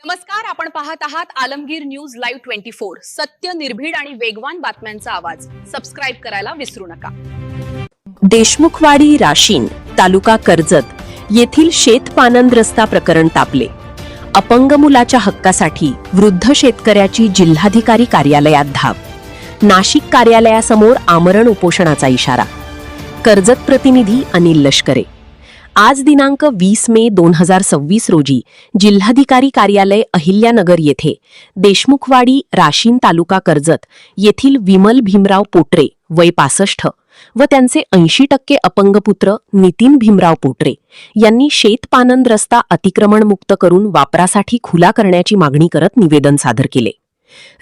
नमस्कार, आपण पाहत आहात आलमगीर न्यूज लाईव्ह 24। सत्य, निर्भीड आणि वेगवान बातम्यांचा आवाज। सबस्क्राइब करायला विसरू नका। देशमुखवाडी राशीन तालुका कर्जत येथील शेतपानंद रस्ता प्रकरण तापले। अपंग मुलाच्या हक्कासाठी वृद्ध शेतकऱ्याची जिल्हाधिकारी कार्यालयात धाव। नाशिक कार्यालयासमोर आमरण उपोषणाचा इशारा। कर्जत प्रतिनिधी अनिल लष्करे। आज दिनांक 20 मे 2026 रोजी जिल्हाधिकारी कार्यालय अहिल्यानगर येथे देशमुखवाडी राशीन तालुका कर्जत येथील विमल भीमराव पोटरे वय 65 व त्यांचे 80% अपंग पुत्र नितीन भीमराव पोटरे यांनी शेतपानंद रस्ता अतिक्रमणमुक्त करून वापरासाठी खुला करण्याची मागणी करत निवेदन सादर केले।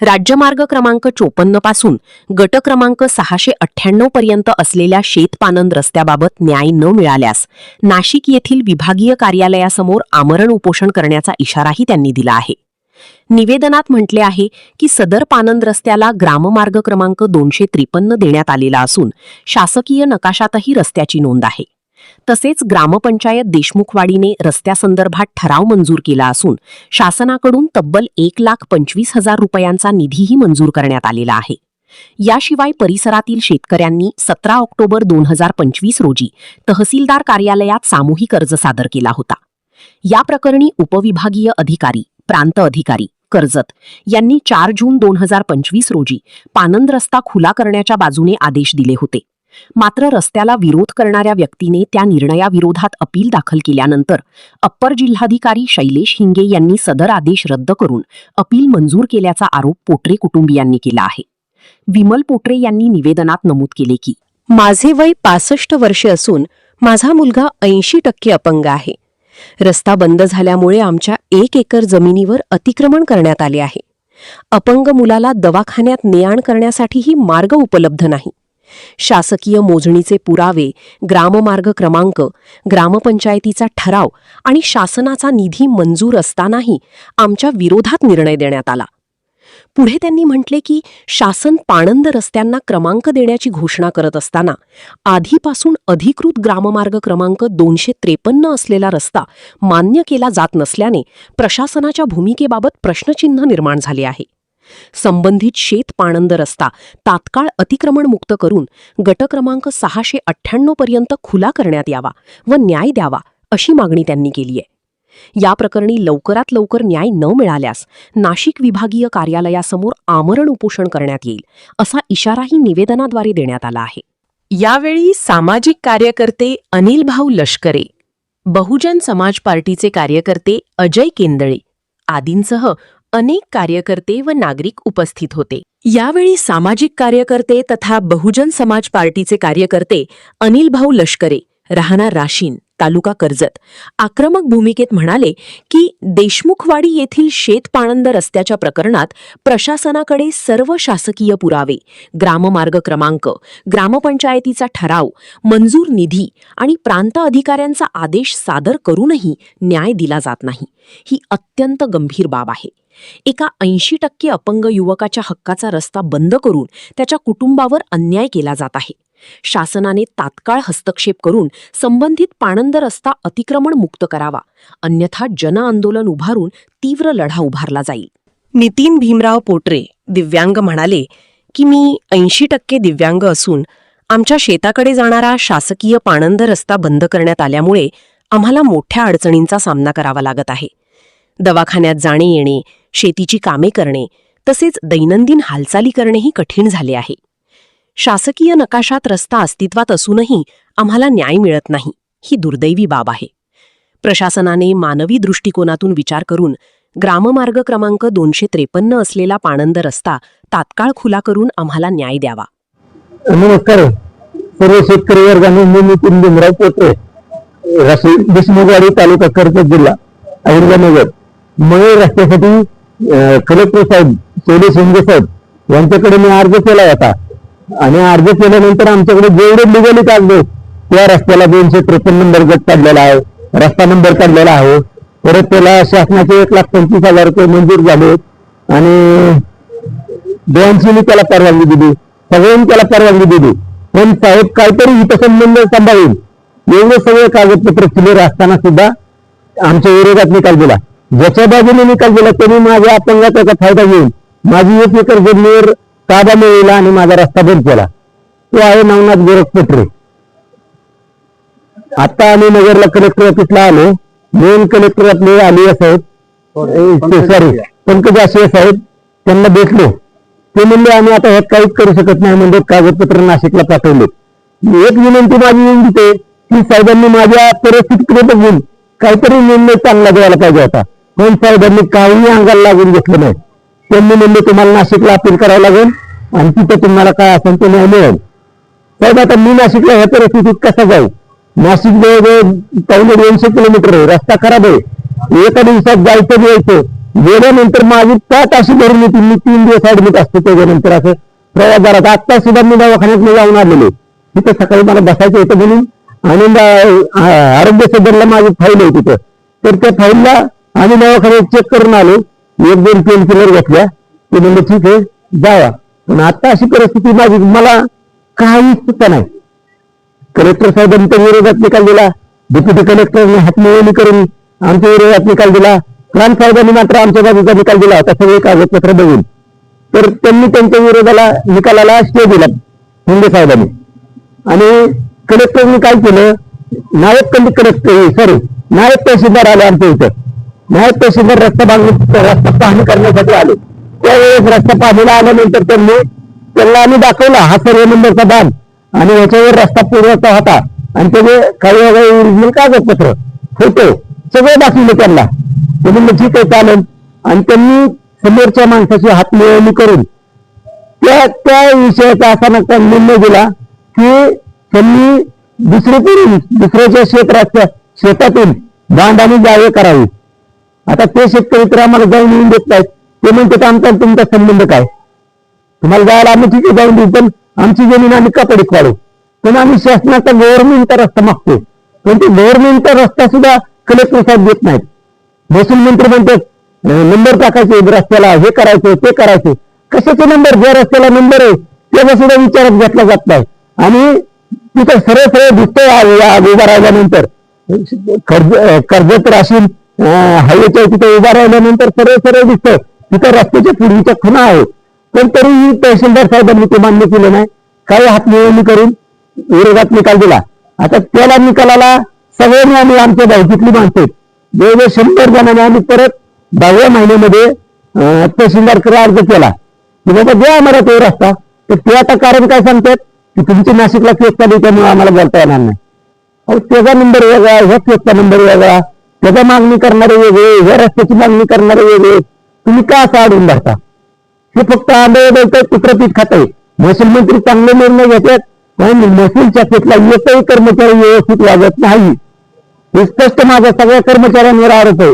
राज्यमार्ग क्रमांक 54 पासून गट क्रमांक 698 पर्यंत असलेल्या शेतपानंद रस्त्याबाबत न्याय न मिळाल्यास नाशिक येथील विभागीय कार्यालयासमोर आमरण उपोषण करण्याचा इशाराही त्यांनी दिला आहे। निवेदनात म्हटले आहे की सदर पानंद रस्त्याला ग्राममार्ग क्रमांक 253 देण्यात आलेला असून शासकीय नकाशातही रस्त्याची नोंद आहे। तसेच ग्रामपंचायत देशमुखवाडीने रस्त्यासंदर्भात ठराव मंजूर केला असून शासनाकडून तब्बल 1,25,000 रुपयांचा निधीही मंजूर करण्यात आलेला आहे। याशिवाय परिसरातील शेतकऱ्यांनी 17 ऑक्टोबर 2025 रोजी तहसीलदार कार्यालयात सामूहिक अर्ज सादर केला होता। या प्रकरणी उपविभागीय अधिकारी, प्रांत अधिकारी कर्जत यांनी 4 जून 2025 रोजी पानंद रस्ता खुला करण्याच्या बाजूने आदेश दिले होते। मात्र रस्त्याला विरोध करणाऱ्या व्यक्तीने त्या निर्णयाविरोधात अपील दाखल केल्यानंतर अप्पर जिल्हाधिकारी शैलेश हिंगे यांनी सदर आदेश रद्द करून अपील मंजूर केल्याचा आरोप पोटरे कुटुंबियांनी केला आहे। विमल पोटरे यांनी निवेदनात नमूद केले की माझे वय 65 वर्षे असून माझा मुलगा 80% अपंग आहे। रस्ता बंद झाल्यामुळे आमच्या 1 एकर जमिनीवर अतिक्रमण करण्यात आले आहे। अपंग मुलाला दवाखान्यात ने-आण करण्यासाठीही मार्ग उपलब्ध नाही। शासकीय मोजणीचे पुरावे, ग्राममार्ग क्रमांक, ग्रामपंचायतीचा ठराव आणि शासनाचा निधी मंजूर असतानाही आमच्या विरोधात निर्णय देण्यात आला। पुढे त्यांनी म्हटले की शासन पाणंद रस्त्यांना क्रमांक देण्याची घोषणा करत असताना आधीपासून अधिकृत ग्राममार्ग क्रमांक 253 असलेला रस्ता मान्य केला जात नसल्याने प्रशासनाच्या भूमिकेबाबत प्रश्नचिन्ह निर्माण झाले आहे। संबंधित शेत पाणंद रस्ता तात्काळ अतिक्रमण मुक्त करून गट क्रमांक 698 पर्यंत खुला करण्यात यावा व न्याय द्यावा अशी मागणी त्यांनी केली आहे। या प्रकरणी लवकरात लवकर न्याय न मिळाल्यास नाशिक विभागीय कार्यालयासमोर आमरण उपोषण करण्यात येईल असा इशाराही निवेदनाद्वारे देण्यात आला आहे। यावेळी सामाजिक कार्यकर्ते अनिल भाऊ लष्करे, बहुजन समाज पार्टीचे कार्यकर्ते अजय केंदळे आदींसह अनेक कार्यकर्ते व नागरिक उपस्थित होते। यावेळी सामाजिक कार्यकर्ते तथा बहुजन समाज पार्टीचे कार्यकर्ते अनिल भाऊ लष्करे, राहणार राशीन, तालुका कर्जत, आक्रमक भूमिकेत म्हणाले की देशमुखवाडी येथील शेतपानंद रस्त्याच्या प्रकरणात प्रशासनाकडे सर्व शासकीय पुरावे, ग्राममार्ग क्रमांक, ग्रामपंचायतीचा ठराव, मंजूर निधी आणि प्रांत अधिकाऱ्यांचा आदेश सादर करूनही न्याय दिला जात नाही। ही अत्यंत गंभीर बाब आहे। एका 80% अपंग युवकाच्या हक्काचा रस्ता बंद करून त्याच्या कुटुंबावर अन्याय केला जात आहे। शासनाने तात्काळ हस्तक्षेप करून संबंधित पाणंद रस्ता अतिक्रमण मुक्त करावा, अन्यथा जनआंदोलन उभारून तीव्र लढा उभारला जाईल। नितीन भीमराव पोटरे, दिव्यांग म्हणाले की मी 80% दिव्यांग असून आमच्या शेताकडे जाणारा शासकीय पाणंद रस्ता बंद करण्यात आल्यामुळे आम्हाला मोठ्या अडचणींचा सामना करावा लागत आहे। दवाखान्यात जाणे येणे, शेतीची कामे करणे तसेच दैनंदिन हालचाली करणेही कठीण झाले आहे। शासकीय नकाशात रस्ता अस्तित्वात असूनही आम्हाला न्याय मिळत नाही, ही दुर्दैवी बाब आहे। प्रशासनाने मानवी दृष्टिकोनातून विचार करून ग्राममार्ग क्रमांक 253 असलेला पाणंद रस्ता तात्काळ खुला करून आम्हाला न्याय द्यावा। नमस्कार सर्व शेतकरी वर्गाने, मी नितीन भीमराव पोटरे, देशमुखवाडी तालुका कर्जत जिल्हा अहिल्यानगर। मळे रस्त्यासाठी कलेक्टर साहेब शैलेश हिंगे साहेब यांच्याकडे मी अर्ज केला होता आणि अर्ज केल्यानंतर आमच्याकडे जेवढे लिगली कागद त्या रस्त्याला 253 नंबर गट काढलेला आहे, रस्ता नंबर काढलेला आहे। परत त्याला शासनाचे 1,25,000 रुपये मंजूर झाले आणि डीएमसीने त्याला परवानगी दिली, सगळ्यांनी त्याला परवानगी दिली। पण साहेब काहीतरी हितसंबंध सांभाळून एवढे सगळे कागदपत्र क्लिअर असताना सुद्धा आमच्या विरोधात निकाल दिला। ज्याच्या बाजूने निकाल दिला त्यांनी माझ्या अपंगाचा फायदा घेऊन माझी 1 एकर जमिनीवर ताबा मिळवला आणि माझा रस्ता बंद केला. तो आहे नवनाथ गोरख पटरे. आता आम्ही नगरला कलेक्टर ऑफिसला आलो. मेन कलेक्टर आपले आलिया साहेब, सॉरी पंकज आशिया साहेब, त्यांना भेटलो. ते म्हणले आम्ही आता ह्यात काहीच करू शकत नाही म्हणजे कागदपत्र नाशिकला पाठवले. एक विनंती माझी विनंती की साहेबांनी माझ्या परिस्थितीकडे बघून काहीतरी निर्णय चांगला द्यायला पाहिजे होता. पण साहेबांनी काही अंगाला लागून घेतलं नाही. त्यांनी म्हणले तुम्हाला नाशिकला अपील करावं लागेल आणि तिथं तुम्हाला काय असेल ते न्याय मिळेल. साहेब आता मी नाशिकला ह्या परिस्थितीत कसा जाऊ? नाशिक जवळजवळ 250 किलोमीटर आहे, रस्ता खराब आहे. एका दिवसात जायचं यायचं. गेल्यानंतर माझी पाठ अशी भरून येते. मी 3 दिवस ऍडमिट असतो. त्याच्यानंतर असं प्रवास झाला. आता सुद्धा मी दवाखान्यात जाऊन आलेलो. तिथं सकाळी मला बसायचं होतं म्हणून आनंद आरोग्य सदनला माझी फाईल आहे तिथं. तर त्या फाईलला आम्ही दवाखान्यात चेक करून आलो. 1-2 पेन किलर घेतल्या. ते म्हणलं ठीक आहे जावा. पण आता अशी परिस्थिती माझी, मला काहीच सुद्धा नाही. कलेक्टर साहेबांनी त्या विरोधात निकाल दिला. डेप्युटी कलेक्टरने हातमिळवणी करून आमच्या विरोधात निकाल दिला. प्राण साहेबांनी मात्र आमच्या बाजूचा निकाल दिला होता सगळे कागदपत्र बघून. तर त्यांनी त्यांच्या विरोधाला निकालाला स्टे दिला मुंडे साहेबांनी. आणि कलेक्टरने काय केलं, नायब तहसीलदार आले आमच्या इथं. नायब तहसीलदार रस्ता पाहणी करण्यासाठी आले. त्यावेळेस रस्ता पाहणीला आल्यानंतर त्यांना आम्ही दाखवला हा सर्व नंबरचा बांध आणि ह्याच्यावर रस्ता पूर्वचा होता आणि त्याचे काही ओरिजिनल कागदपत्र फोटो सगळे दाखवले त्यांना. ते म्हणलं ठीक आहे चालेल. आणि त्यांनी समोरच्या माणसाची हातमिळवणी करून त्या विषयाचा असा नका निर्णय दिला की त्यांनी दुसऱ्याच्या शेतातून बांध आणि जाळे करावी. आता ते शेतकरी तर आम्हाला जाऊन येऊन देत नाहीत. ते म्हणतात आमचा तुमचा संबंध काय? तुम्हाला जायला आम्ही ठीक आहे जाऊन देऊ, पण आमची जमीन आम्ही का पडीत काढू? पण आम्ही शासनाचा गव्हर्नमेंटचा रस्ता मागतो. पण ते गव्हर्नमेंटचा रस्ता सुद्धा कलेक्टर साहेब देत नाहीत. महसूल मंत्री म्हणतात नंबर टाकायचे रस्त्याला, हे करायचं ते करायचं. कशाचे नंबर? ज्या रस्त्याला नंबर आहे त्याचा सुद्धा विचारात घेतला जात नाही. आणि तिथं सरळ दिसतंय उभा राहिल्यानंतर कर्जत राशीन हायवेच्या तिथे उभा राहिल्यानंतर सरळ दिसतं तिथं रस्त्याच्या पूर्वीच्या खुणा आहे. पण तरीही तहसीलदार साहेबांनी ते मान्य केलं नाही. काही हातमिळवणी करून विरोधात निकाल दिला. आता त्याला निकालाला सगळ्यांनी आम्ही आमच्या भावकीतली माणसं जवळजवळ 100 जणांनी आम्ही परत 10व्या महिन्यामध्ये तहसीलदारकडे अर्ज केला की बाबा द्या आम्हाला तो रस्ता. तर ते आता कारण काय सांगतात की तुमची नाशिकला केस चालू त्यामुळे आम्हाला बोलता येणार नाही. अहो त्याचा नंबर वेगळा, ह्या केसचा नंबर वेगळा, त्याचा मागणी करणारे वेगळे, ह्या रस्त्याची मागणी करणारे वेगळे. तुम्ही का असं अडून धरता? हे फक्त आंदोलन कुत्रपीठ खात आहे. महसूल मंत्री चांगले निर्णय घेतात पण महसूल शाखेतला एकही कर्मचारी व्यवस्थित वागत नाही. हे स्पष्ट माझा सगळ्या कर्मचाऱ्यांवर आरोप आहे.